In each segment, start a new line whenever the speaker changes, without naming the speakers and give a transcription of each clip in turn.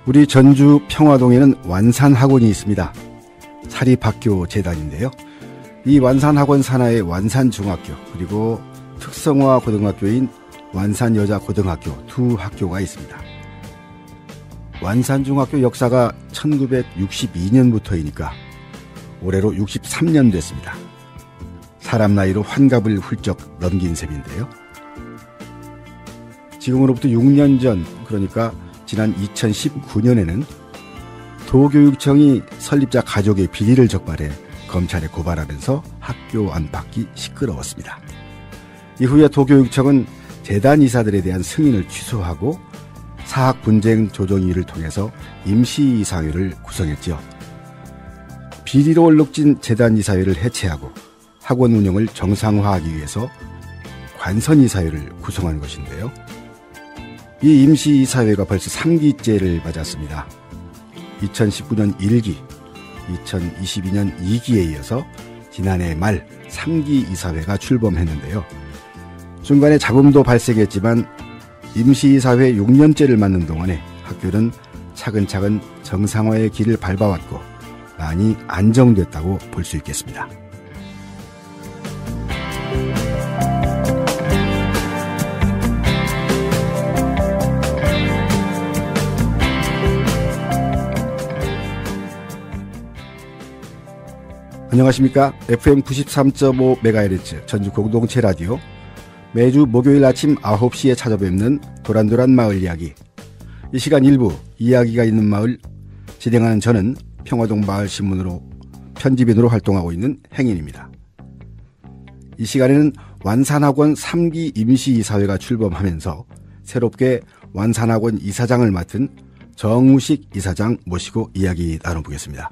우리 전주 평화동에는 완산학원이 있습니다. 사립학교 재단인데요. 이 완산학원 산하에 완산중학교 그리고 특성화 고등학교인 완산여자고등학교 두 학교가 있습니다. 완산중학교 역사가 1962년부터이니까 올해로 63년 됐습니다. 사람 나이로 환갑을 훌쩍 넘긴 셈인데요. 지금으로부터 6년 전, 그러니까 지난 2019년에는 도교육청이 설립자 가족의 비리를 적발해 검찰에 고발하면서 학교 안팎이 시끄러웠습니다. 이후에 도교육청은 재단 이사들에 대한 승인을 취소하고 사학 분쟁 조정위를 통해서 임시이사회를 구성했지요. 비리로 얼룩진 재단 이사회를 해체하고 학원 운영을 정상화하기 위해서 관선이사회를 구성한 것인데요. 이 임시이사회가 벌써 3기째를 맞았습니다. 2019년 1기, 2022년 2기에 이어서 지난해 말 3기 이사회가 출범했는데요. 중간에 잡음도 발생했지만 임시이사회 6년째를 맞는 동안에 학교는 차근차근 정상화의 길을 밟아왔고 많이 안정됐다고 볼 수 있겠습니다. 안녕하십니까? FM 93.5MHz 전주 공동체 라디오 매주 목요일 아침 9시에 찾아뵙는 도란도란 마을 이야기. 이 시간 일부 이야기가 있는 마을 진행하는 저는 평화동 마을신문으로 편집인으로 활동하고 있는 행인입니다. 이 시간에는 완산학원 3기 임시이사회가 출범하면서 새롭게 완산학원 이사장을 맡은 정우식 이사장 모시고 이야기 나눠보겠습니다.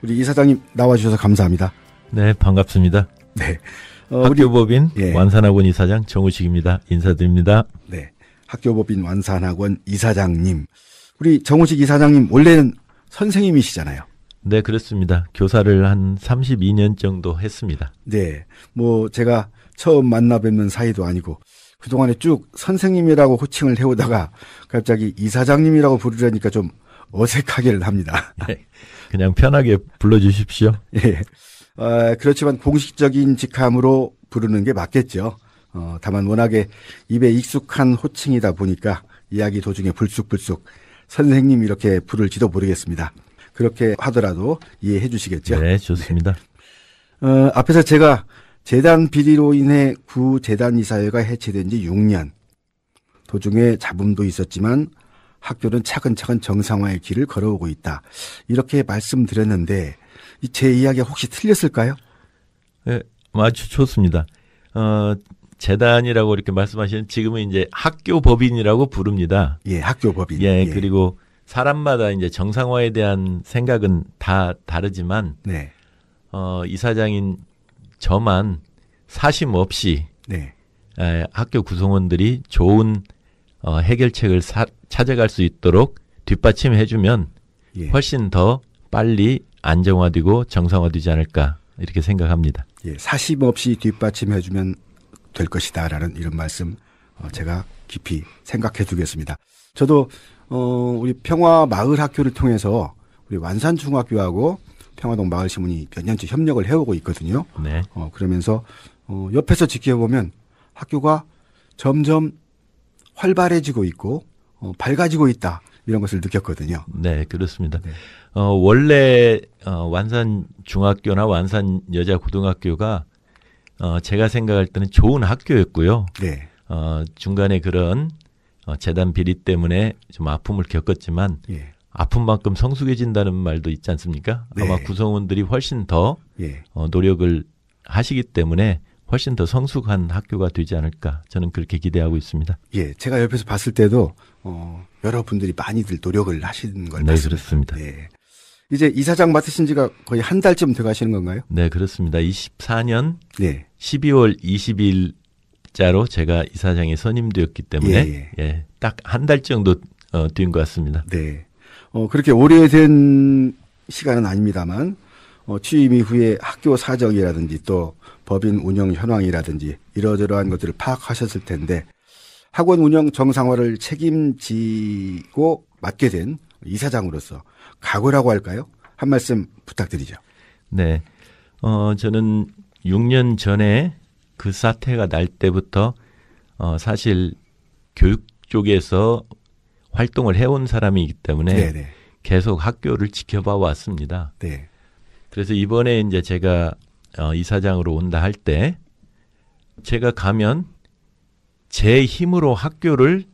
우리 이사장님 나와주셔서 감사합니다.
네, 반갑습니다.
네.
학교법인 완산학원 이사장 정우식입니다. 인사드립니다.
네. 학교법인 완산학원 이사장님. 우리 정우식 이사장님 원래는 선생님이시잖아요.
네, 그렇습니다. 교사를 한 32년 정도 했습니다.
네. 뭐 제가 처음 만나 뵙는 사이도 아니고 그동안에 쭉 선생님이라고 호칭을 해오다가 갑자기 이사장님이라고 부르려니까 좀 어색하기는 합니다.
네, 그냥 편하게 불러주십시오.
예. 그렇지만 공식적인 직함으로 부르는 게 맞겠죠. 다만 워낙에 입에 익숙한 호칭이다 보니까 이야기 도중에 불쑥불쑥 선생님 이렇게 부를지도 모르겠습니다. 그렇게 하더라도 이해해 주시겠죠?
네, 좋습니다.
앞에서 제가 재단 비리로 인해 구 재단 이사회가 해체된 지 6년. 도중에 잡음도 있었지만 학교는 차근차근 정상화의 길을 걸어오고 있다. 이렇게 말씀드렸는데 제 이야기가 혹시 틀렸을까요?
네, 아주 좋습니다. 재단이라고 이렇게 말씀하시는 지금은 이제 학교법인이라고 부릅니다.
예, 학교법인.
예, 그리고 사람마다 이제 정상화에 대한 생각은 다 다르지만
네.
이사장인 저만 사심 없이 학교 구성원들이 좋은 해결책을 찾아갈 수 있도록 뒷받침해주면 훨씬 더 빨리 안정화되고 정상화되지 않을까 이렇게 생각합니다.
예, 사심 없이 뒷받침해주면 될 것이다라는 이런 말씀 제가 깊이 생각해 두겠습니다. 저도 우리 평화마을학교를 통해서 우리 완산중학교하고 평화동 마을신문이 몇 년째 협력을 해오고 있거든요.
네.
그러면서 옆에서 지켜보면 학교가 점점 활발해지고 있고 밝아지고 있다 이런 것을 느꼈거든요.
네, 그렇습니다.
네.
원래 완산중학교나 완산여자고등학교가 제가 생각할 때는 좋은 학교였고요.
네.
중간에 그런 재단 비리 때문에 좀 아픔을 겪었지만 아픈 만큼 성숙해진다는 말도 있지 않습니까?
네.
아마 구성원들이 훨씬 더 노력을 하시기 때문에 훨씬 더 성숙한 학교가 되지 않을까 저는 그렇게 기대하고 있습니다.
예, 제가 옆에서 봤을 때도 여러분들이 많이들 노력을 하시는 걸 봤습니다.
그렇습니다.
네. 이제 이사장 맡으신 지가 거의 한 달쯤 돼가시는 건가요?
네, 그렇습니다. 24년 12월 20일자로 제가 이사장에 선임되었기 때문에 딱 한 달 정도 뛴 것 같습니다.
네. 그렇게 오래된 시간은 아닙니다만 취임 이후에 학교 사정이라든지 또 법인 운영 현황이라든지 이러저러한 것들을 파악하셨을 텐데 학원 운영 정상화를 책임지고 맡게 된 이사장으로서 각오라고 할까요? 한 말씀 부탁드리죠.
네. 저는 6년 전에 그 사태가 날 때부터 사실 교육 쪽에서 활동을 해온 사람이기 때문에 네네. 계속 학교를 지켜봐 왔습니다. 네. 그래서 이번에 이제 제가 이사장으로 온다 할 때 제가 가면 제 힘으로 학교를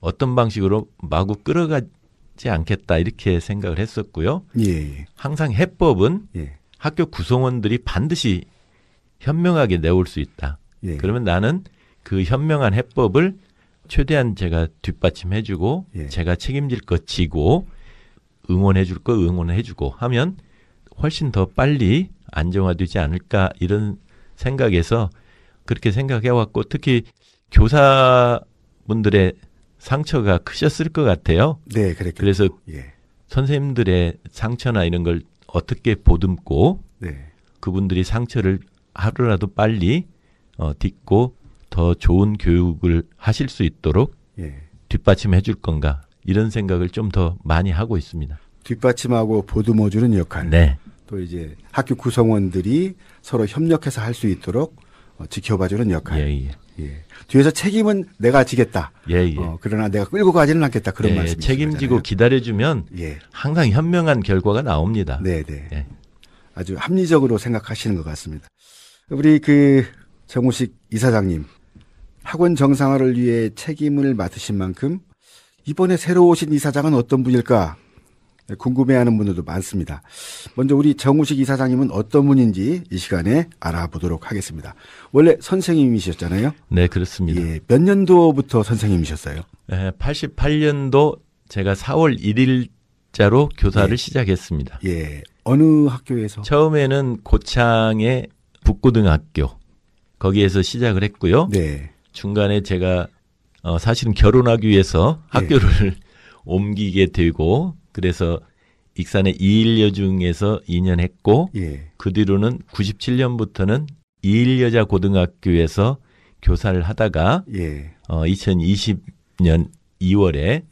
어떤 방식으로 마구 끌어가지 않겠다 이렇게 생각을 했었고요. 예. 항상 해법은 예. 학교 구성원들이 반드시 현명하게 내올 수 있다. 예. 그러면 나는 그 현명한 해법을 최대한 제가 뒷받침해주고 예. 제가 책임질 거 지고 응원해줄 거 응원해주고 하면 훨씬 더 빨리 안정화되지 않을까 이런 생각에서 그렇게 생각해왔고 특히 교사분들의 상처가 크셨을 것 같아요.
네, 그랬겠죠.
그래서
예.
선생님들의 상처나 이런 걸 어떻게 보듬고
네.
그분들이 상처를 하루라도 빨리 딛고 더 좋은 교육을 하실 수 있도록 예. 뒷받침해 줄 건가 이런 생각을 좀 더 많이 하고 있습니다.
뒷받침하고 보듬어주는 역할.
네.
또 이제 학교 구성원들이 서로 협력해서 할 수 있도록 지켜봐주는 역할.
예, 예.
예. 뒤에서 책임은 내가 지겠다.
예, 예.
그러나 내가 끌고 가지는 않겠다. 그런
예,
말씀이시죠.
책임지고 기다려주면
예.
항상 현명한 결과가 나옵니다.
네, 네.
예.
아주 합리적으로 생각하시는 것 같습니다. 우리 정우식 이사장님, 학원 정상화를 위해 책임을 맡으신 만큼 이번에 새로 오신 이사장은 어떤 분일까 궁금해하는 분들도 많습니다. 먼저 우리 정우식 이사장님은 어떤 분인지 이 시간에 알아보도록 하겠습니다. 원래 선생님이셨잖아요.
네, 그렇습니다.
예, 몇 년도부터 선생님이셨어요?
88년도 제가 4월 1일자로 교사를
예.
시작했습니다.
예, 어느 학교에서?
처음에는 고창의 북고등학교 거기에서 시작을 했고요.
네.
중간에 제가 사실은 결혼하기 위해서 학교를 옮기게 되고 그래서 익산의 이일여중에서 2년 했고
예.
그 뒤로는 97년부터는 이일여자 고등학교에서 교사를 하다가 2020년 2월에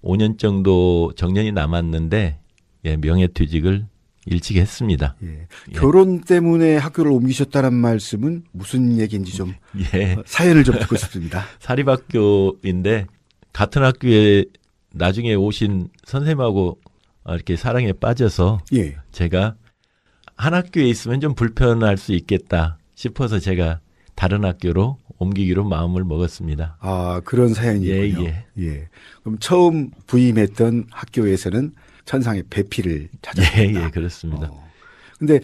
5년 정도 정년이 남았는데 명예퇴직을 일찍 했습니다.
예. 결혼 때문에 학교를 옮기셨다는 말씀은 무슨 얘기인지 좀 사연을 좀 듣고 싶습니다.
사립학교인데 같은 학교에 나중에 오신 선생님하고 이렇게 사랑에 빠져서 제가 한 학교에 있으면 좀 불편할 수 있겠다 싶어서 제가 다른 학교로 옮기기로 마음을 먹었습니다.
아, 그런 사연이군요. 예. 그럼 처음 부임했던 학교에서는 천상의 배필을 찾았습니다.
예, 그렇습니다.
근데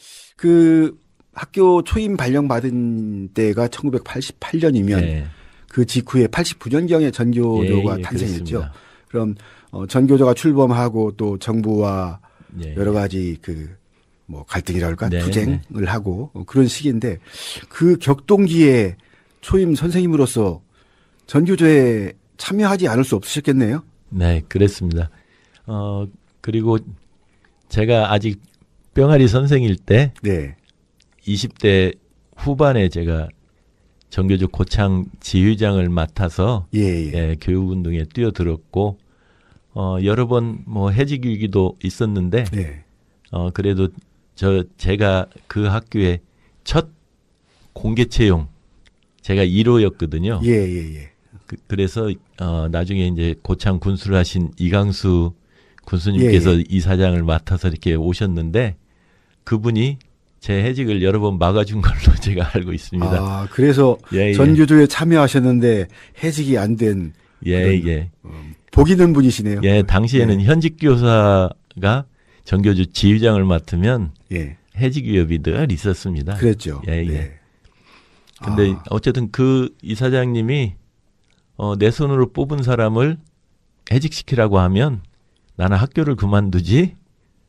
학교 초임 발령받은 때가 1988년이면 그 직후에 89년경에 전교조가 탄생했죠. 그렇습니다. 그럼 전교조가 출범하고 또 정부와 여러 가지 갈등이랄까 투쟁을 하고 그런 시기인데 그 격동기에 초임 선생님으로서 전교조에 참여하지 않을 수 없으셨겠네요.
네, 그랬습니다. 그리고 제가 아직 병아리 선생일 때 20대 후반에 제가 전교조 고창 지휘장을 맡아서 교육운동에 뛰어들었고 여러 번 해직 위기도 있었는데 그래도 제가 그 학교의 첫 공개 채용 제가 1호였거든요. 그래서 나중에 이제 고창 군수를 하신 이강수 군수님께서 이사장을 맡아서 이렇게 오셨는데 그분이 제 해직을 여러 번 막아준 걸로 제가 알고 있습니다.
아, 그래서 전교조에 참여하셨는데 해직이 안 된 복 있는 분이시네요.
당시에는 현직 교사가 전교조 지휘장을 맡으면 해직 위협이 늘 있었습니다.
그랬죠.
근데 어쨌든 그 이사장님이 내 손으로 뽑은 사람을 해직시키라고 하면 나는 학교를 그만두지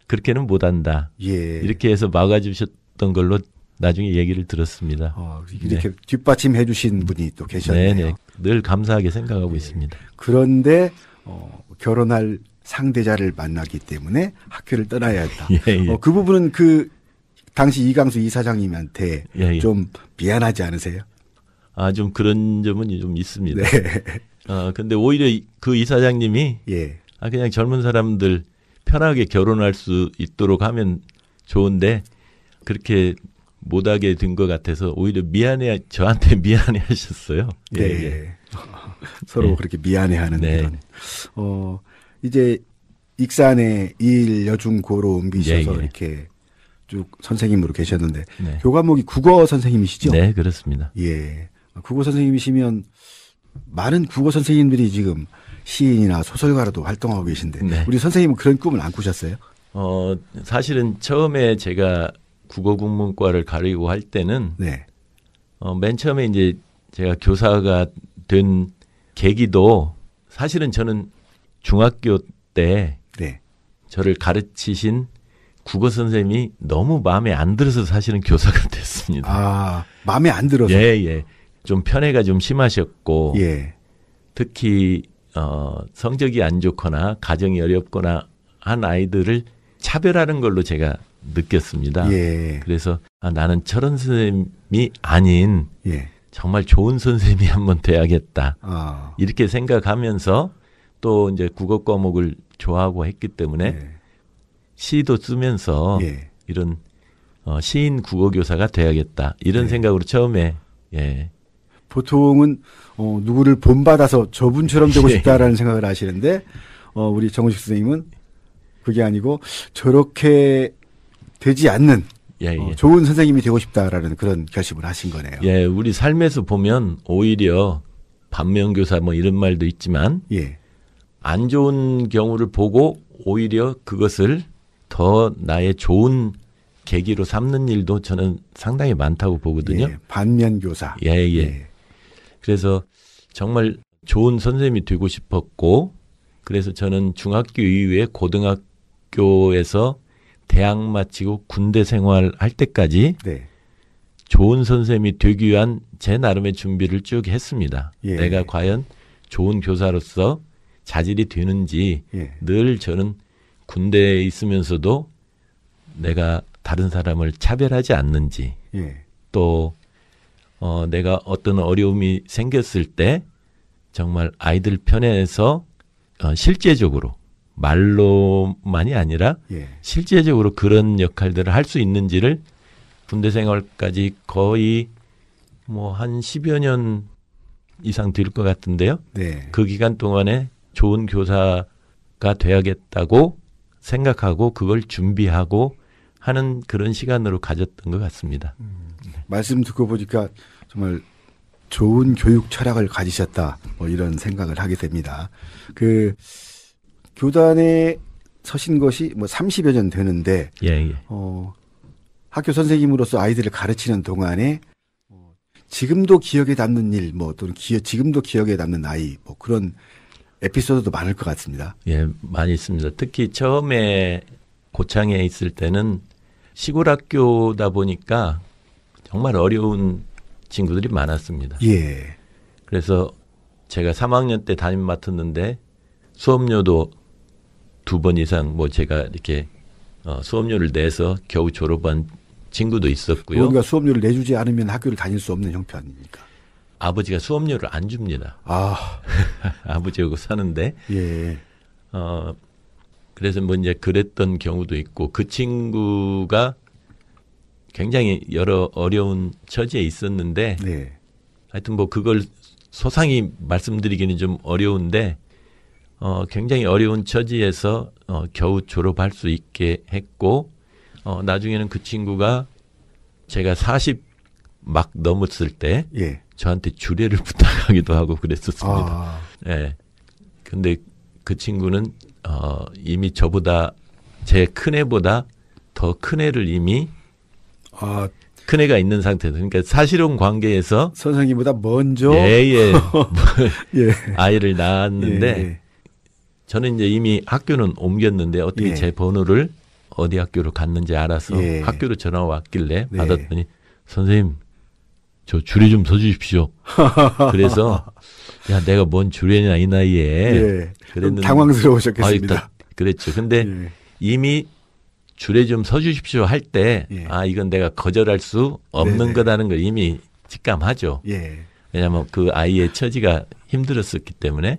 그렇게는 못한다. 이렇게 해서 막아주셨던 걸로 나중에 얘기를 들었습니다.
이렇게 뒷받침해 주신 분이 또 계셨네요.
늘 감사하게 생각하고 있습니다.
그런데 결혼할 상대자를 만나기 때문에 학교를 떠나야 했다.
예, 예.
그 부분은 그 당시 이강수 이사장님한테
예, 예.
좀 미안하지 않으세요?
좀 그런 점은 좀 있습니다.
네.
근데 오히려 그 이사장님이
예.
그냥 젊은 사람들 편하게 결혼할 수 있도록 하면 좋은데 그렇게 못하게 된 것 같아서 오히려 저한테 미안해 하셨어요.
네.
예, 예.
서로
네.
그렇게 미안해하는
네.
그런. 이제 익산에 일여중고로 옮기셔서
예, 예.
이렇게 쭉 선생님으로 계셨는데
네.
교과목이 국어 선생님이시죠?
네, 그렇습니다.
예. 국어 선생님이시면 많은 국어 선생님들이 지금 시인이나 소설가로도 활동하고 계신데
네.
우리 선생님은 그런 꿈을 안 꾸셨어요?
사실은 처음에 제가 국어국문과를 가려고 할 때는
네.
맨 처음에 이제 제가 교사가 된 계기도 사실은 저는 중학교 때
네.
저를 가르치신 국어 선생님이 너무 마음에 안 들어서 사실은 교사가 됐습니다.
마음에 안 들어서.
예, 예. 좀 편애가 좀 심하셨고
예.
특히 성적이 안 좋거나 가정이 어렵거나 한 아이들을 차별하는 걸로 제가 느꼈습니다.
예.
그래서 나는 저런 선생님이 아닌
예.
정말 좋은 선생님이 한번 돼야겠다. 이렇게 생각하면서 또 이제 국어 과목을 좋아하고 했기 때문에
예.
시도 쓰면서
예.
이런 시인 국어교사가 돼야겠다. 이런
예.
생각으로 처음에 예.
보통은 누구를 본받아서 저분처럼 되고 싶다라는 생각을 하시는데 우리 정우식 선생님은 그게 아니고 저렇게 되지 않는
예, 예.
좋은 선생님이 되고 싶다라는 그런 결심을 하신 거네요.
예, 우리 삶에서 보면 오히려 반면교사 뭐 이런 말도 있지만
예.
안 좋은 경우를 보고 오히려 그것을 더 나의 좋은 계기로 삼는 일도 저는 상당히 많다고 보거든요.
예. 반면교사.
예, 예.
예.
그래서 정말 좋은 선생님이 되고 싶었고 그래서 저는 중학교 이후에 고등학교에서 대학 마치고 군대 생활할 때까지
네.
좋은 선생님이 되기 위한 제 나름의 준비를 쭉 했습니다.
예.
내가 과연 좋은 교사로서 자질이 되는지
예.
늘 저는 군대에 있으면서도 내가 다른 사람을 차별하지 않는지
예.
또 내가 어떤 어려움이 생겼을 때 정말 아이들 편에서 실제적으로 말로만이 아니라
예.
실제적으로 그런 역할들을 할 수 있는지를 군대 생활까지 거의 뭐 한 10여 년 이상 될 것 같은데요.
네.
그 기간 동안에 좋은 교사가 돼야겠다고 생각하고 그걸 준비하고 하는 그런 시간으로 가졌던 것 같습니다.
말씀 듣고 보니까 정말 좋은 교육 철학을 가지셨다 뭐 이런 생각을 하게 됩니다. 그 교단에 서신 것이 뭐 30여 년 되는데
예, 예.
학교 선생님으로서 아이들을 가르치는 동안에 지금도 기억에 남는 일, 뭐 또는 지금도 기억에 남는 아이, 뭐 그런 에피소드도 많을 것 같습니다.
예, 많이 있습니다. 특히 처음에 고창에 있을 때는 시골 학교다 보니까 정말 어려운 친구들이 많았습니다.
예.
그래서 제가 3학년 때 담임 맡았는데 수업료도 2번 이상 뭐 제가 이렇게 수업료를 내서 겨우 졸업한 친구도 있었고요.
뭔가 수업료를 내주지 않으면 학교를 다닐 수 없는 형편 아닙니까?
아버지가 수업료를 안 줍니다. 아버지하고 사는데.
예.
그래서 뭐 이제 그랬던 경우도 있고 그 친구가 굉장히 여러 어려운 처지에 있었는데
네.
하여튼 뭐 그걸 소상히 말씀드리기는 좀 어려운데 굉장히 어려운 처지에서 겨우 졸업할 수 있게 했고 나중에는 그 친구가 제가 40 막 넘었을 때
예.
저한테 주례를 부탁하기도 하고 그랬었습니다. 예. 근데 그 친구는 이미 저보다 제 큰애보다 더 큰애를 이미 큰애가 있는 상태에서 그러니까 사실혼 관계에서
선생님보다 먼저
예.
예.
아이를 낳았는데
예.
저는 이제 이미 학교는 옮겼는데 어떻게
예.
제 번호를 어디 학교로 갔는지 알아서
예.
학교로 전화가 왔길래
네.
받았더니 선생님 저 주례 좀 서주십시오. 그래서 야 내가 뭔 주례냐 이 나이에
예.
그랬는데
당황스러우셨겠습니다.
그랬죠. 근데
예.
이미 줄에 좀 서주십시오 할 때,
예.
이건 내가 거절할 수 없는
네네.
거다는 걸 이미 직감하죠.
예.
왜냐하면 그 아이의 처지가 힘들었었기 때문에.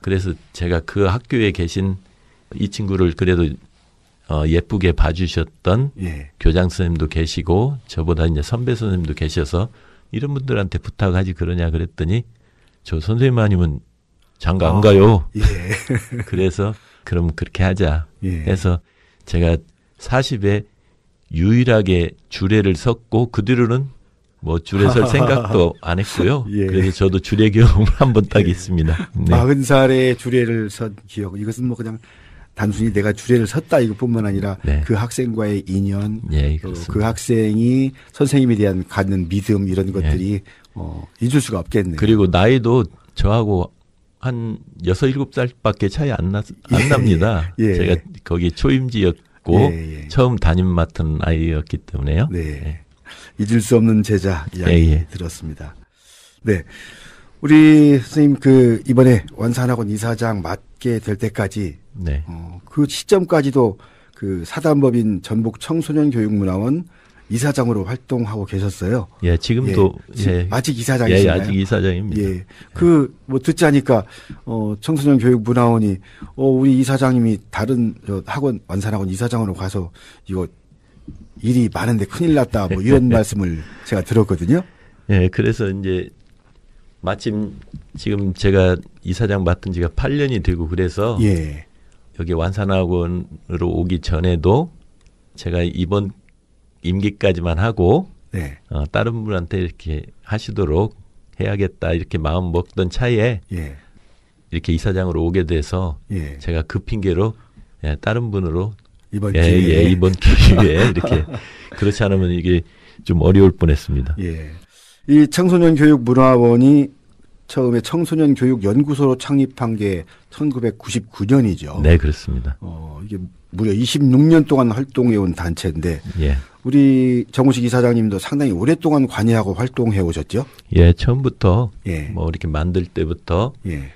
그래서 제가 그 학교에 계신 이 친구를 그래도 예쁘게 봐주셨던
예.
교장 선생님도 계시고 저보다 이제 선배 선생님도 계셔서 이런 분들한테 부탁하지 그러냐 그랬더니 저 선생님 아니면 장가 안 가요.
예.
그래서 그럼 그렇게 하자
예.
해서 제가 40에 유일하게 주례를 섰고 그 뒤로는 뭐 주례 설 생각도 안 했고요.
예.
그래서 저도 주례 경험을 한 번 딱
예.
있습니다. 네.
40살에 주례를 선 기억. 이것은 뭐 그냥 단순히 내가 주례를 섰다 이것뿐만 아니라
네.
그 학생과의 인연,
예,
또
그렇습니다.
그 학생이 선생님에 대한 갖는 믿음 이런 것들이 잊을 수가 없겠네요.
그리고 나이도 저하고 한 6, 7살밖에 차이 안 납니다.
예.
제가 거기 초임지였고
예, 예.
처음 담임 맡은 아이였기 때문에요.
네.
예.
잊을 수 없는 제자 이야기
예.
들었습니다. 네. 우리 선생님 이번에 완산학원 이사장 맡게 될 때까지
네.
그 시점까지도 그 사단법인 전북 청소년교육문화원 이사장으로 활동하고 계셨어요.
예, 지금도 예.
아직 이사장이신가요?
예, 아직 이사장입니다.
예. 뭐 듣자니까 청소년교육문화원이 우리 이사장님이 다른 학원 완산학원 이사장으로 가서 이거 일이 많은데 큰일 났다 뭐 이런 말씀을 제가 들었거든요.
예, 그래서 이제 마침 지금 제가 이사장 맡은 지가 8년이 되고 그래서
예.
여기 완산학원으로 오기 전에도 제가 이번 임기까지만 하고
네.
다른 분한테 이렇게 하시도록 해야겠다 이렇게 마음 먹던 차에
예.
이렇게 이사장으로 오게 돼서
예.
제가 그 핑계로 다른 분으로
이번 기회에
이번 기회에 이렇게 그렇지 않으면 이게 좀 어려울 뻔했습니다.
예. 이 청소년교육문화원이 처음에 청소년교육연구소로 창립한 게 1999년이죠.
네, 그렇습니다.
이게 무려 26년 동안 활동해온 단체인데
예.
우리 정우식 이사장님도 상당히 오랫동안 관여하고 활동해 오셨죠?
예, 처음부터
예.
뭐 이렇게 만들 때부터
예.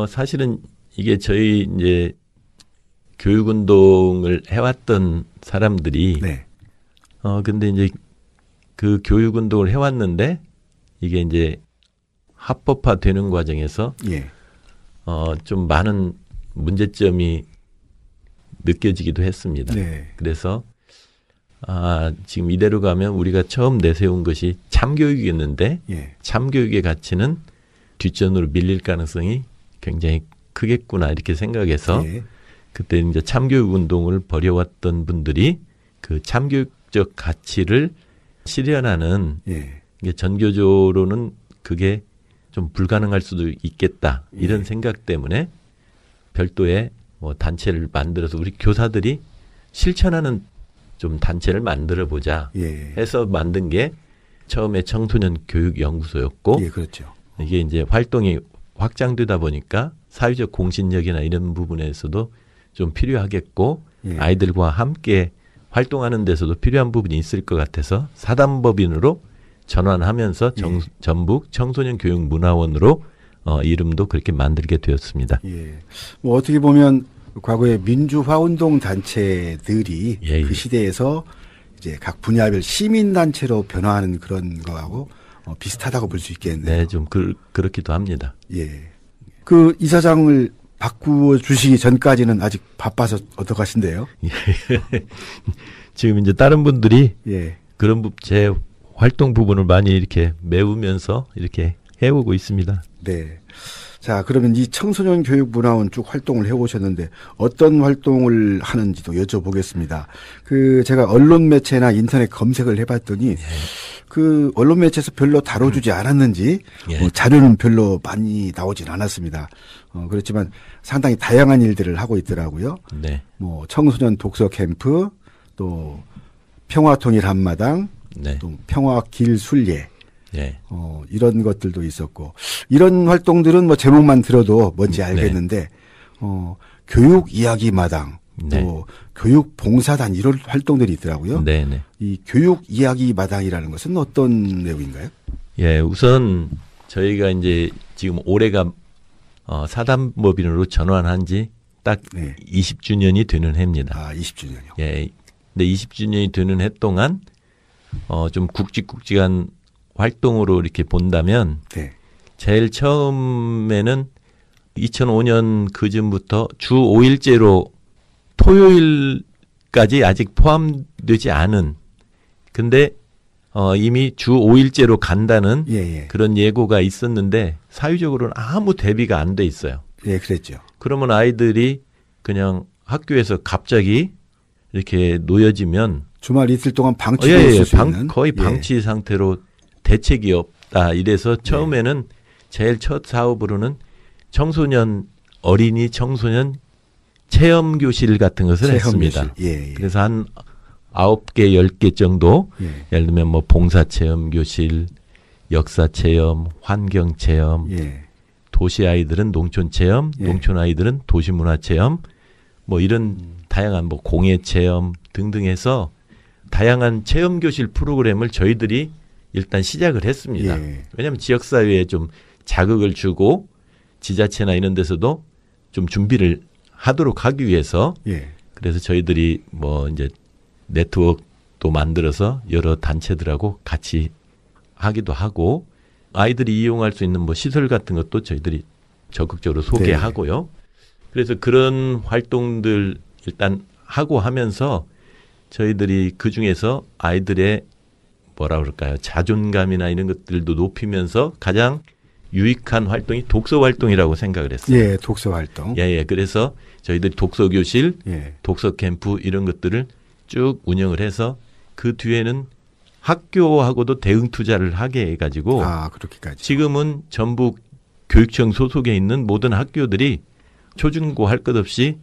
사실은 이게 저희 이제 교육운동을 해왔던 사람들이
네.
근데 이제 그 교육운동을 해왔는데 이게 이제 합법화되는 과정에서
예.
좀 많은 문제점이 느껴지기도 했습니다.
네.
그래서 지금 이대로 가면 우리가 처음 내세운 것이 참교육이었는데
예.
참교육의 가치는 뒷전으로 밀릴 가능성이 굉장히 크겠구나 이렇게 생각해서
예.
그때 이제 참교육 운동을 벌여왔던 분들이 그 참교육적 가치를 실현하는
예.
이게 전교조로는 그게 좀 불가능할 수도 있겠다 이런
예.
생각 때문에 별도의 뭐 단체를 만들어서 우리 교사들이 실천하는 좀 단체를 만들어 보자
예.
해서 만든 게 처음에 청소년 교육연구소였고
예, 그렇죠.
이게 이제 활동이 확장되다 보니까 사회적 공신력이나 이런 부분에서도 좀 필요하겠고
예.
아이들과 함께 활동하는 데서도 필요한 부분이 있을 것 같아서 사단법인으로 전환하면서 전북 청소년교육문화원으로 이름도 그렇게 만들게 되었습니다.
예. 뭐 어떻게 보면 과거에 민주화운동 단체들이
예,
그
예.
시대에서 이제 각 분야별 시민단체로 변화하는 그런 거하고 비슷하다고 볼 수 있겠네요.
네, 좀 그렇기도 합니다.
예. 그 이사장을 바꾸어 주시기 전까지는 아직 바빠서 어떡하신데요?
지금 이제 다른 분들이
예.
그런 제 활동 부분을 많이 이렇게 메우면서 이렇게 해오고 있습니다.
네. 자, 그러면 이 청소년교육문화원 쭉 활동을 해오셨는데 어떤 활동을 하는지도 여쭤보겠습니다. 제가 언론 매체나 인터넷 검색을 해봤더니 그 언론 매체에서 별로 다뤄주지 않았는지
예.
자료는 별로 많이 나오진 않았습니다. 그렇지만 상당히 다양한 일들을 하고 있더라고요.
네.
뭐 청소년 독서 캠프, 또 평화통일 한마당,
네.
또 평화길 순례,
네.
이런 것들도 있었고, 이런 활동들은 뭐 제목만 들어도 뭔지 알겠는데, 교육 이야기 마당,
네.
또 교육 봉사단 이런 활동들이 있더라고요.
네, 네.
이 교육 이야기 마당이라는 것은 어떤 내용인가요?
예, 우선 저희가 이제 지금 올해가 사단법인으로 전환한 지 딱 20주년이 되는 해입니다.
아, 20주년이요?
예. 근데 20주년이 되는 해 동안 좀 굵직굵직한 활동으로 이렇게 본다면 제일 처음에는 2005년 그전부터 주 5일제로 토요일까지 아직 포함되지 않은 근데 이미 주 5일제로 간다는 그런 예고가 있었는데 사회적으로는 아무 대비가 안 돼 있어요.
예, 그랬죠.
그러면 아이들이 그냥 학교에서 갑자기 이렇게 놓여지면
주말 이틀 동안 방치되어 있을 수 있는
거의 방치 상태로 대책이 없다. 이래서 처음에는 제일 첫 사업으로는 청소년 어린이 청소년 체험교실 같은 것을 했습니다. 그래서 한 9개, 10개 정도 예를 들면 뭐 봉사체험교실, 역사체험, 환경체험, 도시 아이들은 농촌체험, 농촌 아이들은 도시문화체험 뭐 이런 다양한 뭐 공예체험 등등 해서 다양한 체험교실 프로그램을 저희들이 일단 시작을 했습니다. 왜냐하면 지역사회에 좀 자극을 주고 지자체나 이런 데서도 좀 준비를 하도록 하기 위해서 그래서 저희들이 뭐 이제 네트워크도 만들어서 여러 단체들하고 같이 하기도 하고 아이들이 이용할 수 있는 뭐 시설 같은 것도 저희들이 적극적으로 소개하고요. 그래서 그런 활동들 일단 하고 하면서 저희들이 그 중에서 아이들의 뭐라 그럴까요? 자존감이나 이런 것들도 높이면서 가장 유익한 활동이 독서 활동이라고 생각을 했어요.
예, 독서 활동.
예. 그래서 저희들이 독서 교실, 독서 캠프 이런 것들을 쭉 운영을 해서 그 뒤에는 학교하고도 대응 투자를 하게 해가지고
그렇게까지.
지금은 전북 교육청 소속에 있는 모든 학교들이 초중고 할 것 없이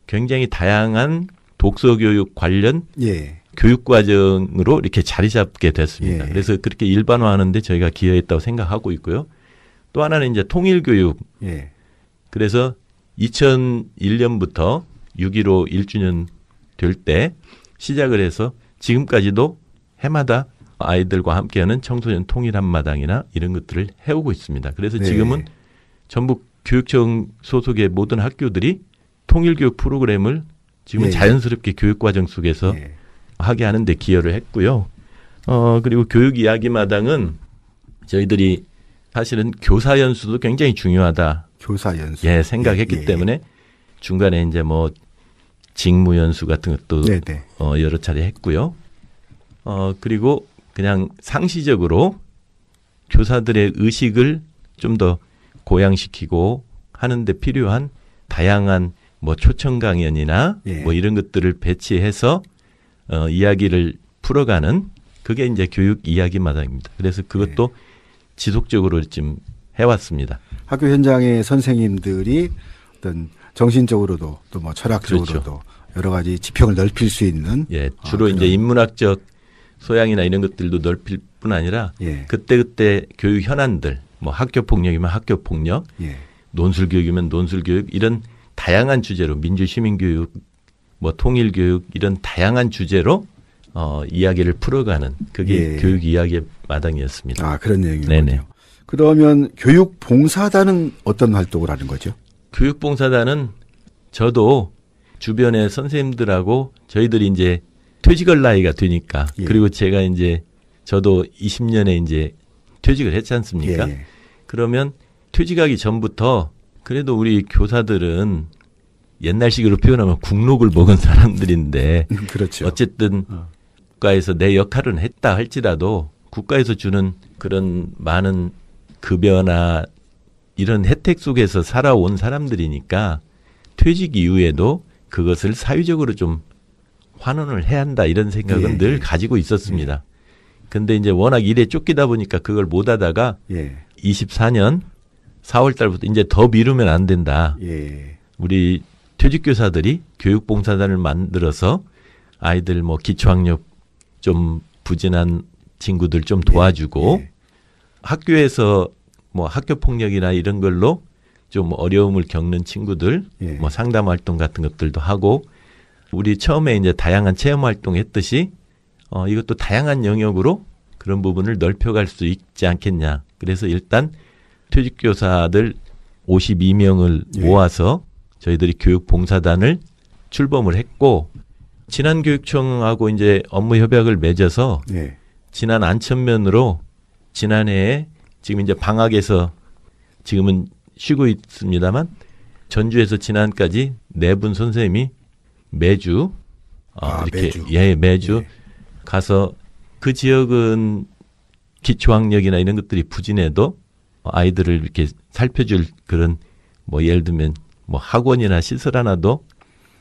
굉장히 다양한 독서 교육 관련 교육 과정으로 이렇게 자리 잡게 됐습니다. 그래서 그렇게 일반화하는데 저희가 기여했다고 생각하고 있고요. 또 하나는 이제 통일교육. 그래서 2001년부터 6.15 1주년 될 때 시작을 해서 지금까지도 해마다 아이들과 함께하는 청소년 통일 한마당이나 이런 것들을 해오고 있습니다. 그래서 지금은 전북 교육청 소속의 모든 학교들이 통일교육 프로그램을 지금은 자연스럽게 교육과정 속에서 하게 하는 데 기여를 했고요. 그리고 교육 이야기마당은 저희들이 사실은 교사 연수도 굉장히 중요하다.
교사 연수.
생각했기 때문에 중간에 이제 뭐 직무 연수 같은 것도 여러 차례 했고요. 그리고 그냥 상시적으로 교사들의 의식을 좀 더 고양시키고 하는데 필요한 다양한 뭐 초청 강연이나 뭐 이런 것들을 배치해서 이야기를 풀어가는 그게 이제 교육 이야기마당입니다. 그래서 그것도 지속적으로 지금 해왔습니다.
학교 현장의 선생님들이 어떤 정신적으로도 또 뭐 철학적으로도 여러 가지 지평을 넓힐 수 있는
주로 이제 인문학적 소양이나 이런 것들도 넓힐 뿐 아니라 그때그때 교육 현안들 뭐 학교 폭력이면 학교 폭력, 논술 교육이면 논술 교육 이런 다양한 주제로 민주 시민 교육, 뭐 통일 교육 이런 다양한 주제로 이야기를 풀어가는 그게 교육 이야기의 마당이었습니다.
그런 내용이군요. 그러면 교육 봉사단은 어떤 활동을 하는 거죠?
교육 봉사단은 저도 주변의 선생님들하고 저희들이 이제 퇴직할 나이가 되니까 그리고 제가 이제 저도 20년에 이제 퇴직을 했지 않습니까? 그러면 퇴직하기 전부터 그래도 우리 교사들은 옛날식으로 표현하면 국록을 먹은 사람들인데 어쨌든 국가에서 내 역할은 했다 할지라도 국가에서 주는 그런 많은 급여나 이런 혜택 속에서 살아온 사람들이니까 퇴직 이후에도 그것을 사회적으로 좀 환원을 해야 한다 이런 생각은 늘 가지고 있었습니다. 근데 이제 워낙 일에 쫓기다 보니까 그걸 못 하다가 24년 4월 달부터 이제 더 미루면 안 된다. 우리 퇴직교사들이 교육봉사단을 만들어서 아이들 뭐 기초학력 좀 부진한 친구들 좀 도와주고 학교에서 뭐 학교폭력이나 이런 걸로 좀 어려움을 겪는 친구들 뭐 상담 활동 같은 것들도 하고 우리 처음에 이제 다양한 체험 활동 했듯이 이것도 다양한 영역으로 그런 부분을 넓혀갈 수 있지 않겠냐. 그래서 일단 퇴직교사들 52명을 모아서 저희들이 교육봉사단을 출범을 했고 진안교육청하고 이제 업무 협약을 맺어서
네.
진안 안천면으로 지난해에 지금 이제 방학에서 지금은 쉬고 있습니다만 전주에서 진안까지 4분 선생님이 매주 이렇게 매주
네.
가서 그 지역은 기초학력이나 이런 것들이 부진해도 아이들을 이렇게 살펴줄 그런 뭐 예를 들면 뭐 학원이나 시설 하나도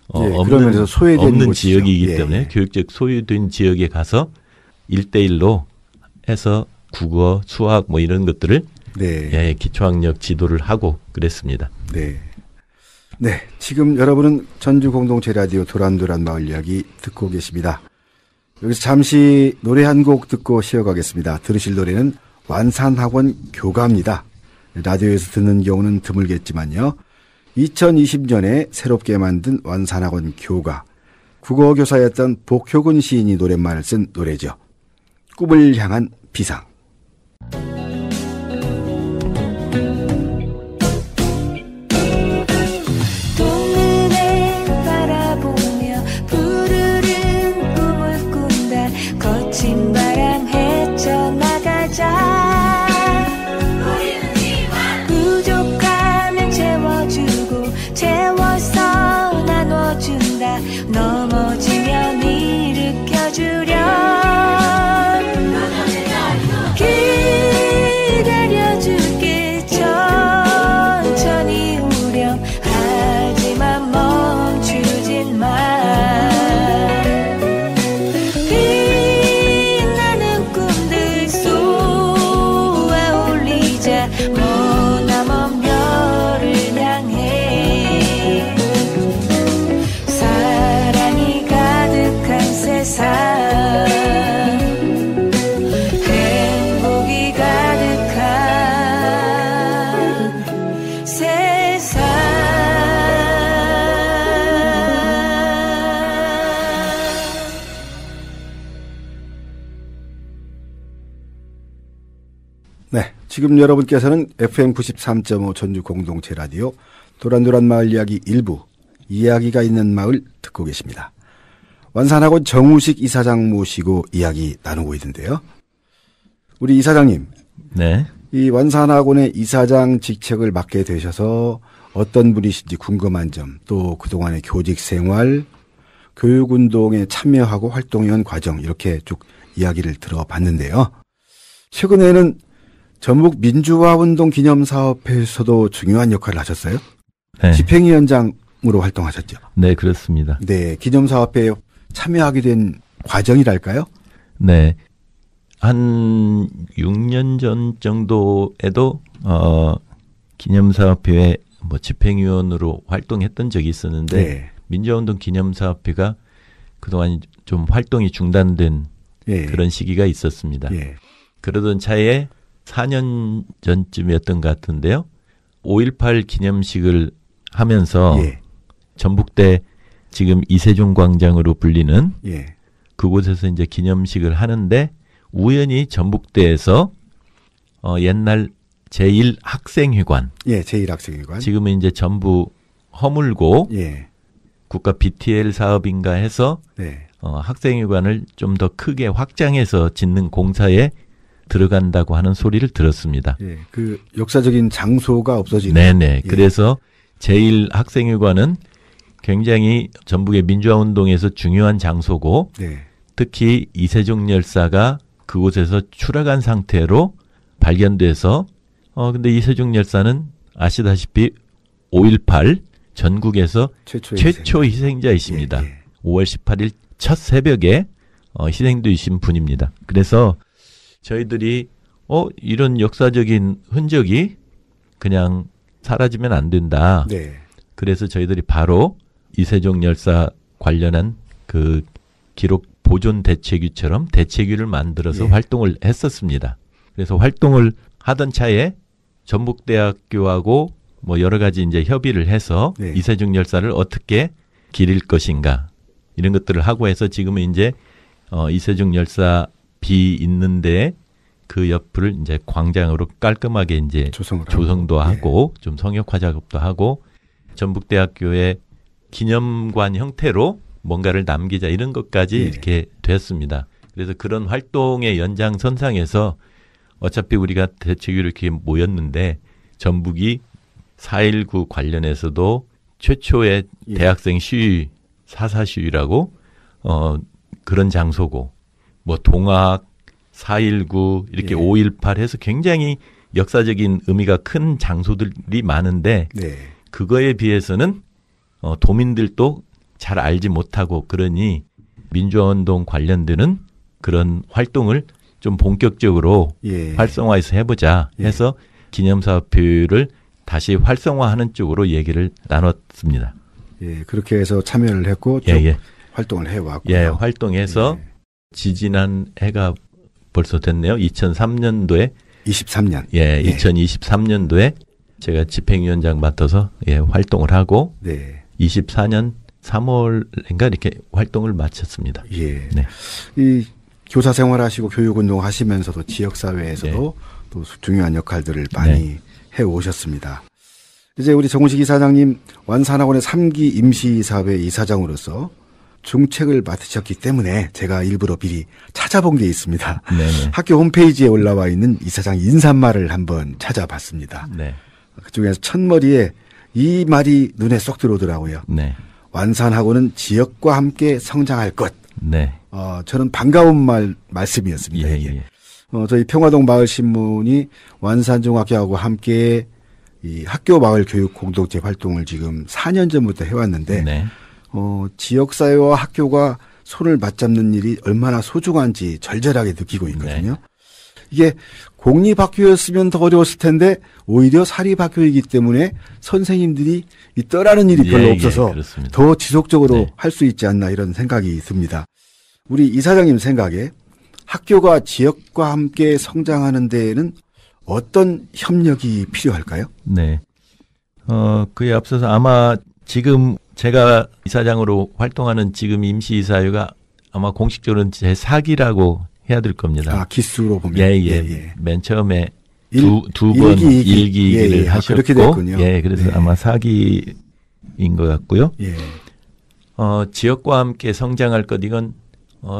없는 지역이기 때문에 교육적 소유된 지역에 가서 1대1로 해서 국어, 수학 뭐 이런 것들을 기초학력 지도를 하고 그랬습니다.
네. 네. 지금 여러분은 전주 공동체 라디오 도란도란 마을 이야기 듣고 계십니다. 여기서 잠시 노래 한 곡 듣고 쉬어가겠습니다. 들으실 노래는 완산학원 교가입니다. 라디오에서 듣는 경우는 드물겠지만요. 2020년에 새롭게 만든 완산학원 교가, 국어교사였던 복효근 시인이 노랫말을 쓴 노래죠. 꿈을 향한 비상.
동문을 바라보며 푸르른 꿈을 꾼다. 거친 바람 헤쳐나가자. 부족하면 채워주고 채워서 나눠준다. 넘어지면 일으켜주렴. 기다려줄게 천천히 오렴. 하지만 멈추진 마. 빛나는 꿈들 쏘아 올리자. 머나먼 별을 향해. 사랑이 가득한 세상.
네, 지금 여러분께서는 FM 93.5 전주 공동체 라디오 도란도란 마을 이야기 일부 이야기가 있는 마을 듣고 계십니다. 완산학원 정우식 이사장 모시고 이야기 나누고 있는데요. 우리 이사장님,
네.
이 완산학원의 이사장 직책을 맡게 되셔서 어떤 분이신지 궁금한 점, 또 그동안의 교직 생활, 교육운동에 참여하고 활동해온 과정 이렇게 쭉 이야기를 들어봤는데요. 최근에는 전북 민주화운동 기념사업회에서도 중요한 역할을 하셨어요?
네.
집행위원장으로 활동하셨죠?
네, 그렇습니다.
네, 기념사업회에 참여하게 된 과정이랄까요?
네. 한 6년 전 정도에도 기념사업회에 뭐 집행위원으로 활동했던 적이 있었는데
네.
민주화운동 기념사업회가 그동안 좀 활동이 중단된 그런 시기가 있었습니다. 그러던 차에 4년 전쯤이었던 것 같은데요. 5.18 기념식을 하면서 전북대 지금 이세종 광장으로 불리는 그곳에서 이제 기념식을 하는데 우연히 전북대에서 옛날 제1학생회관,
제1학생회관
지금은 이제 전부 허물고 국가 BTL 사업인가 해서 학생회관을 좀 더 크게 확장해서 짓는 공사에 들어간다고 하는 소리를 들었습니다.
그 역사적인 장소가 없어지는.
네네. 그래서 제1학생회관은 굉장히 전북의 민주화운동에서 중요한 장소고 특히 이세종 열사가 그곳에서 추락한 상태로 발견돼서 근데 이세종 열사는 아시다시피 5.18 전국에서 최초 희생자이십니다. 5월 18일 첫 새벽에 희생되신 분입니다. 그래서 저희들이 이런 역사적인 흔적이 그냥 사라지면 안 된다. 그래서 저희들이 바로 이세종 열사 관련한 그 기록 보존 대책위처럼 대책위를 만들어서 활동을 했었습니다. 그래서 활동을 하던 차에 전북대학교하고 뭐 여러 가지 이제 협의를 해서 이세종 열사를 어떻게 기릴 것인가 이런 것들을 하고 해서 지금은 이제 이세종 열사 비 있는데 그 옆을 이제 광장으로 깔끔하게 이제 조성도 하고 좀 성역화 작업도 하고 전북대학교의 기념관 형태로 뭔가를 남기자 이런 것까지
예.
이렇게 됐습니다. 그래서 그런 활동의 연장선상에서 어차피 우리가 대책위로 이렇게 모였는데 전북이 4.19 관련해서도 최초의
예.
대학생 시위, 4.4 시위라고 그런 장소고 뭐 동학, 4.19 이렇게
예.
5.18 해서 굉장히 역사적인 의미가 큰 장소들이 많은데
네.
그거에 비해서는 도민들도 잘 알지 못하고 그러니 민주화운동 관련되는 그런 활동을 좀 본격적으로
예.
활성화해서 해보자 해서 기념사업표를 다시 활성화하는 쪽으로 얘기를 나눴습니다.
예, 그렇게 해서 참여를 했고 쭉
예.
활동을 해왔고요.
예, 활동해서 지지난 해가 벌써 됐네요. 2003년도에
23년.
예, 2023년도에 제가 집행위원장 맡아서 활동을 하고
네.
24년 3월인가 이렇게 활동을 마쳤습니다.
예.
네.
이 교사 생활하시고 교육운동 하시면서도 지역사회에서도 또 중요한 역할들을 많이 해오셨습니다. 이제 우리 정우식 이사장님 완산학원의 3기 임시사회 이사장으로서 중책을 맡으셨기 때문에 제가 일부러 미리 찾아본 게 있습니다.
네네.
학교 홈페이지에 올라와 있는 이사장 인사말을 한번 찾아봤습니다.
네.
그중에서 첫머리에 이 말이 눈에 쏙 들어오더라고요.
네.
완산학원은 지역과 함께 성장할 것.
네.
저는 반가운 말씀이었습니다.
예,
이게.
예.
저희 평화동 마을신문이 완산중학교하고 함께 이 학교 마을 교육 공동체 활동을 지금 4년 전부터 해왔는데,
네.
지역사회와 학교가 손을 맞잡는 일이 얼마나 소중한지 절절하게 느끼고 있거든요.
네.
이게 공립학교였으면 더 어려웠을 텐데 오히려 사립학교이기 때문에 선생님들이 이 떠나는 일이 별로 없어서
그렇습니다.
더 지속적으로
네.
할 수 있지 않나 이런 생각이 듭니다. 우리 이사장님 생각에 학교가 지역과 함께 성장하는 데에는 어떤 협력이 필요할까요?
네. 그에 앞서서 아마 지금 제가 이사장으로 활동하는 지금 임시이사회가 아마 공식적으로는 제 4기라고 해야 될 겁니다.
기수로 보면.
예. 맨 처음에 두 번
일기,
일기를
예.
하셨고.
그렇게 됐군요.
예, 그래서
네.
아마 4기인 것 같고요.
예.
지역과 함께 성장할 것, 이건,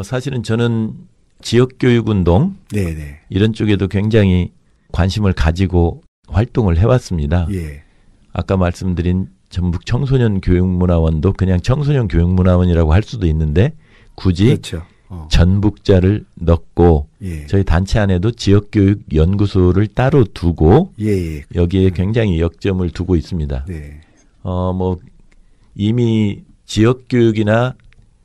사실은 저는 지역교육운동,
네네.
이런 쪽에도 굉장히 관심을 가지고 활동을 해왔습니다.
예.
아까 말씀드린 전북 청소년 교육문화원도 그냥 청소년 교육문화원이라고 할 수도 있는데 굳이
그렇죠.
전북자를 넣고
예.
저희 단체 안에도 지역교육연구소를 따로 두고
예.
여기에 굉장히 역점을 두고 있습니다.
네.
뭐 이미 지역교육이나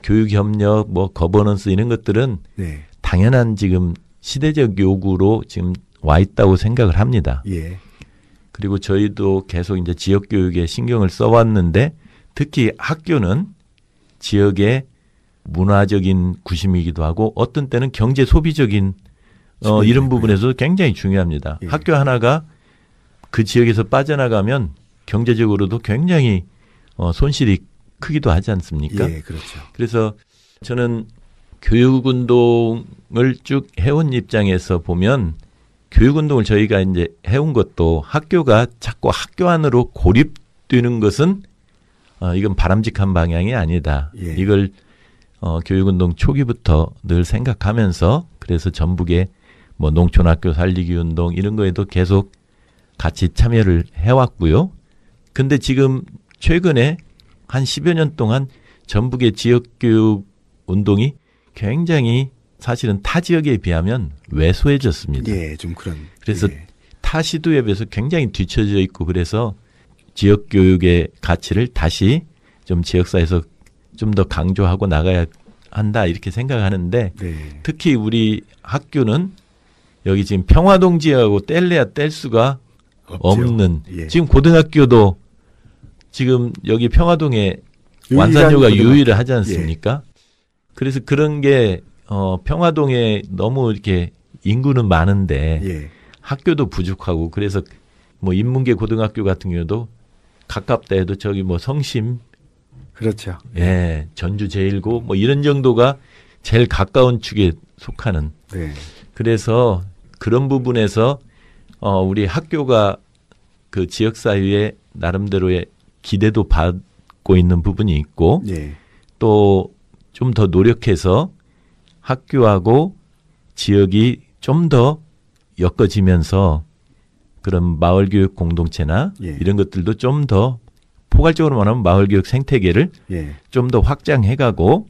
교육협력, 거버넌스 이런 것들은
네.
당연한 지금 시대적 요구로 지금 와 있다고 생각을 합니다.
예.
그리고 저희도 계속 이제 지역교육에 신경을 써왔는데 특히 학교는 지역의 문화적인 구심이기도 하고 어떤 때는 경제 소비적인 이런 부분에서 굉장히 중요합니다.
예.
학교 하나가 그 지역에서 빠져나가면 경제적으로도 굉장히 손실이 크기도 하지 않습니까?
예, 그렇죠.
그래서 저는 교육운동을 쭉 해온 입장에서 보면 교육운동을 저희가 이제 해온 것도 학교가 자꾸 학교 안으로 고립되는 것은 이건 바람직한 방향이 아니다.
예.
이걸 교육운동 초기부터 늘 생각하면서 그래서 전북의 농촌학교 살리기 운동 이런 거에도 계속 같이 참여를 해왔고요. 근데 지금 최근에 한 10여 년 동안 전북의 지역교육 운동이 굉장히 사실은 타 지역에 비하면 왜소해졌습니다.
예, 좀 그런.
그래서
예.
타 시도에 비해서 굉장히 뒤처져 있고 그래서 지역교육의 가치를 다시 좀 지역사회에서 좀 더 강조하고 나가야 한다 이렇게 생각하는데
네.
특히 우리 학교는 여기 지금 평화동 지역하고 뗄래야 뗄 수가
없죠.
없는
예.
지금 고등학교도 지금 여기 평화동에
유일한
완산여가
고등학교.
유일을 하지 않습니까? 그래서 그런 게 평화동에 너무 이렇게 인구는 많은데
예.
학교도 부족하고 그래서 인문계 고등학교 같은 경우도 가깝다 해도 저기 성심
그렇죠.
예, 전주 제1고 이런 정도가 제일 가까운 축에 속하는
네.
그래서 그런 부분에서 우리 학교가 그 지역사회에 나름대로의 기대도 받고 있는 부분이 있고
예.
또 좀 더 노력해서 학교하고 지역이 좀 더 엮어지면서 그런 마을교육 공동체나
예.
이런 것들도 좀 더 포괄적으로 말하면 마을교육 생태계를
예.
좀 더 확장해가고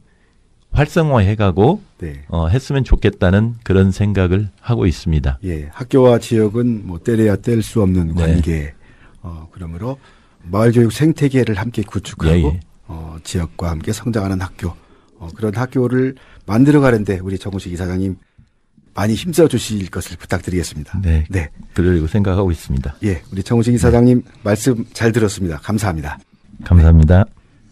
활성화해가고
네.
했으면 좋겠다는 그런 생각을 하고 있습니다.
예. 학교와 지역은 뭐 떼려야 뗄 수 없는
네.
관계. 그러므로 마을교육 생태계를 함께 구축하고
예, 예.
지역과 함께 성장하는 학교. 그런 학교를 만들어가는데 우리 정우식 이사장님 많이 힘써 주실 것을 부탁드리겠습니다.
네.
네.
그러려고 생각하고 있습니다.
예. 우리 정우식 이사장님 말씀 잘 들었습니다. 감사합니다.
감사합니다.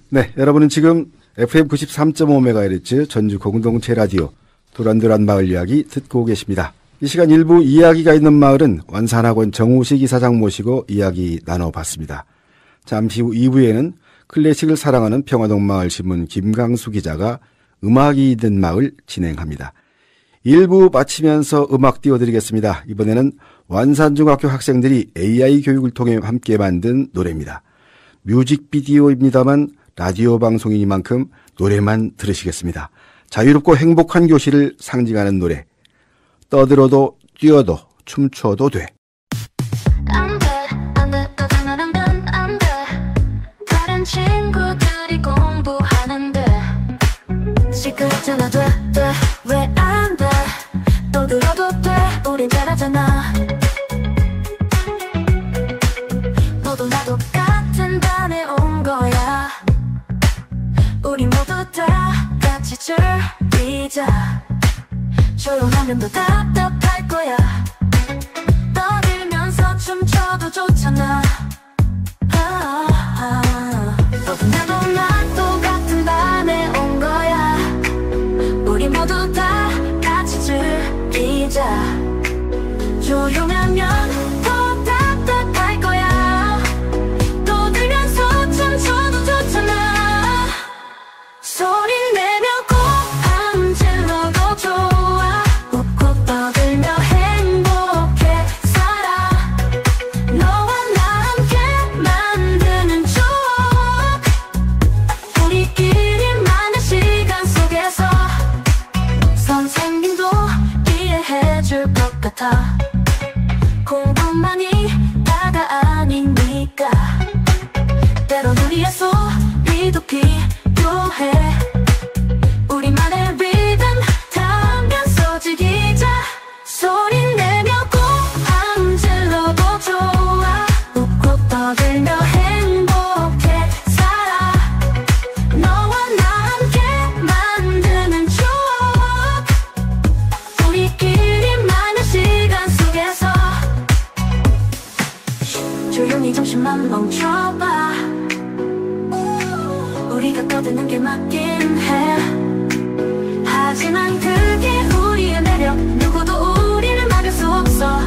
네. 여러분은 지금 FM 93.5MHz 전주 공동체 라디오 도란도란 마을 이야기 듣고 계십니다. 이 시간 일부 이야기가 있는 마을은 완산학원 정우식 이사장 모시고 이야기 나눠봤습니다. 잠시 후 2부에는 클래식을 사랑하는 평화동 마을신문 김강수 기자가 음악이 있는 마을 진행합니다. 1부 마치면서 음악 띄워드리겠습니다. 이번에는 완산중학교 학생들이 AI 교육을 통해 함께 만든 노래입니다. 뮤직비디오입니다만 라디오 방송이니만큼 노래만 들으시겠습니다. 자유롭고 행복한 교실을 상징하는 노래. 떠들어도 뛰어도 춤춰도 돼.
친구들이 공부하는데 시끄럽잖아 돼 왜 안 돼 또 들어도 돼 우린 잘하잖아 너도 나도 같은 반에 온 거야 우리 모두 다 같이 즐기자 조용하면 더 답답할 거야 떠들면서 춤춰도 좋잖아 너도 나도 같은 반에 온 거야 우리 모두 다 같이 즐기자 조용하면 더 답답할 거야 떠들면서 춤춰도 좋잖아 소리 내며 꼭 안 질러도 좋아 웃고 떠들며 행복해 살아 너와 나 함께 만드는 추억 우리끼리만의 시간 속에서 선생님도 이해해줄 것 같아 공부만이 다가 아니니까 때론 우리의 소리도 필요해 우리만의 리듬 타면서 즐기자 소리 내며 꼭 안 질러도 좋아 웃고 떠들며 행복해 살아 너와 나 함께 만드는 추억 우리끼리만의 시간 속에서 조용히 잠시만 멈춰봐 우리가 떠드는 게 맞긴 해 하지만 그게 우리의 매력 누구도 우리를 막을 수 없어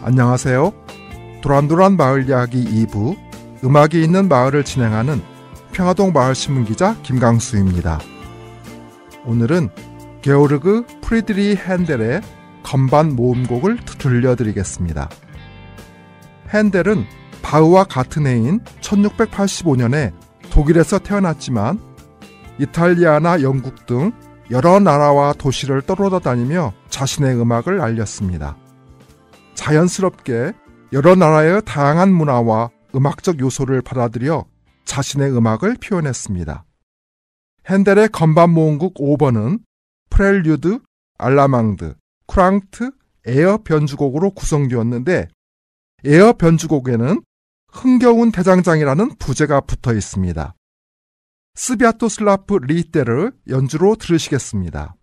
안녕하세요. 도란도란 마을 이야기 2부 음악이 있는 마을을 진행하는 평화동 마을신문 기자 김강수입니다. 오늘은 게오르그 프리드리 핸델의 건반 모음곡을 들려드리겠습니다. 핸델은 바흐와 같은 해인 1685년에 독일에서 태어났지만 이탈리아나 영국 등 여러 나라와 도시를 떠돌아다니며 자신의 음악을 알렸습니다. 자연스럽게 여러 나라의 다양한 문화와 음악적 요소를 받아들여 자신의 음악을 표현했습니다. 핸델의 건반 모음곡 5번은 프렐류드, 알라망드, 쿠랑트, 에어 변주곡으로 구성되었는데 에어 변주곡에는 흥겨운 대장장이라는 부제가 붙어 있습니다. 스비아토슬라프 리떼를 연주로 들으시겠습니다.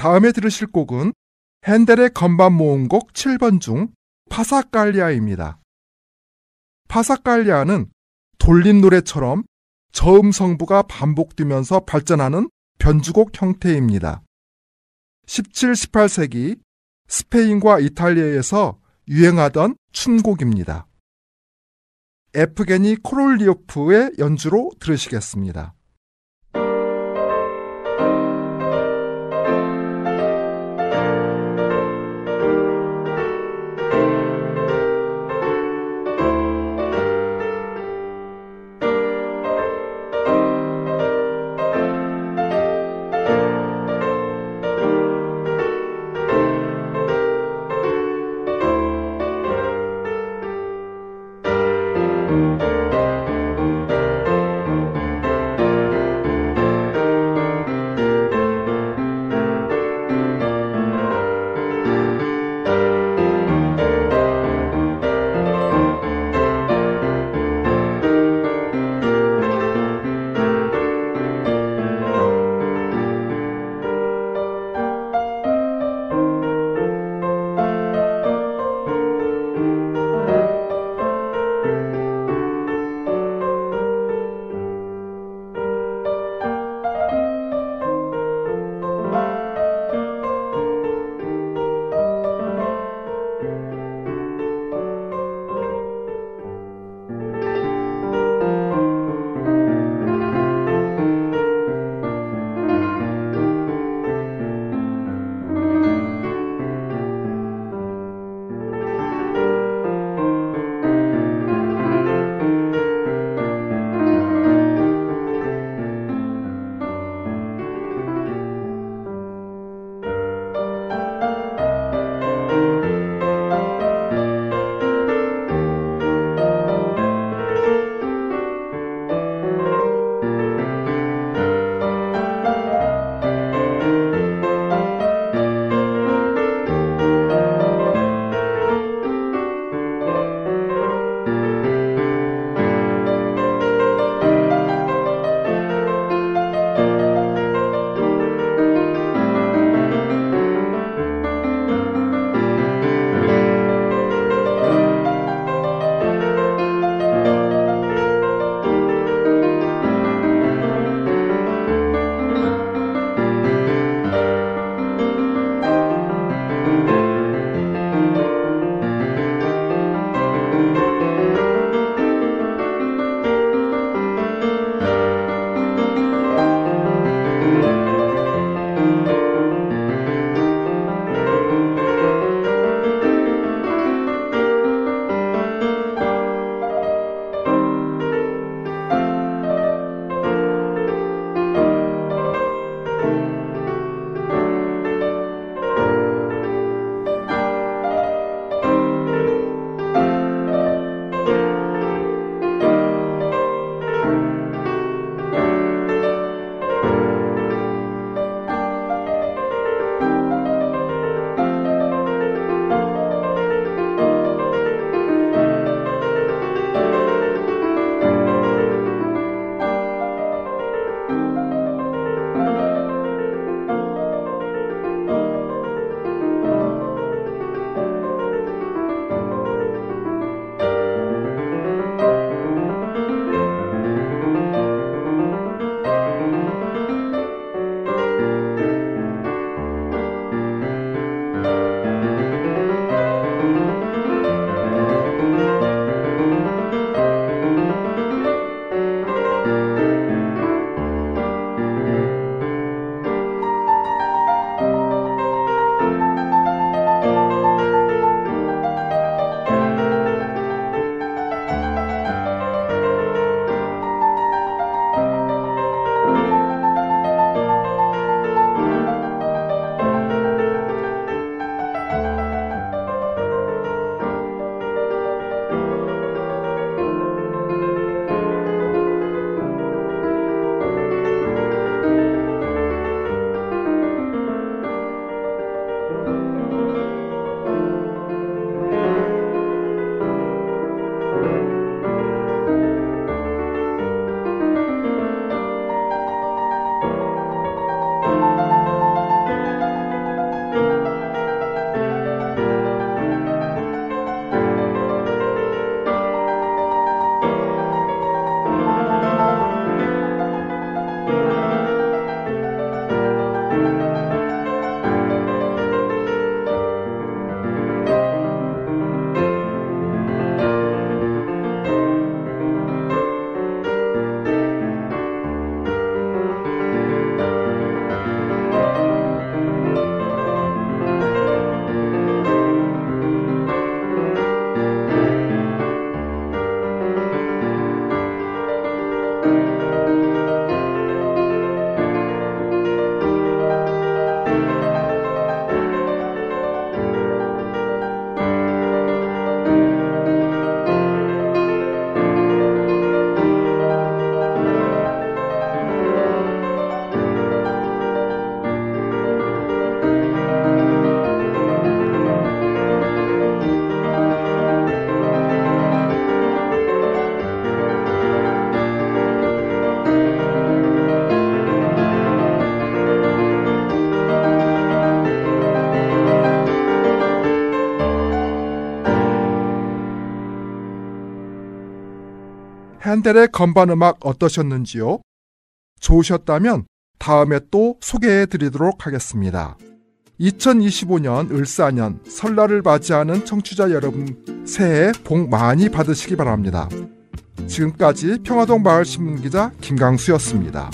다음에 들으실 곡은 핸델의 건반 모음곡 7번 중 파사칼리아입니다. 파사칼리아는 돌림 노래처럼 저음성부가 반복되면서 발전하는 변주곡 형태입니다. 17, 18세기 스페인과 이탈리아에서 유행하던 춤곡입니다. 에프게니 코롤리오프의 연주로 들으시겠습니다. 핸델의 건반 음악 어떠셨는지요? 좋으셨다면 다음에 또 소개해 드리도록 하겠습니다. 2025년 을사년 설날을 맞이하는 청취자 여러분, 새해 복 많이 받으시기 바랍니다. 지금까지 평화동 마을신문기자 김강수였습니다.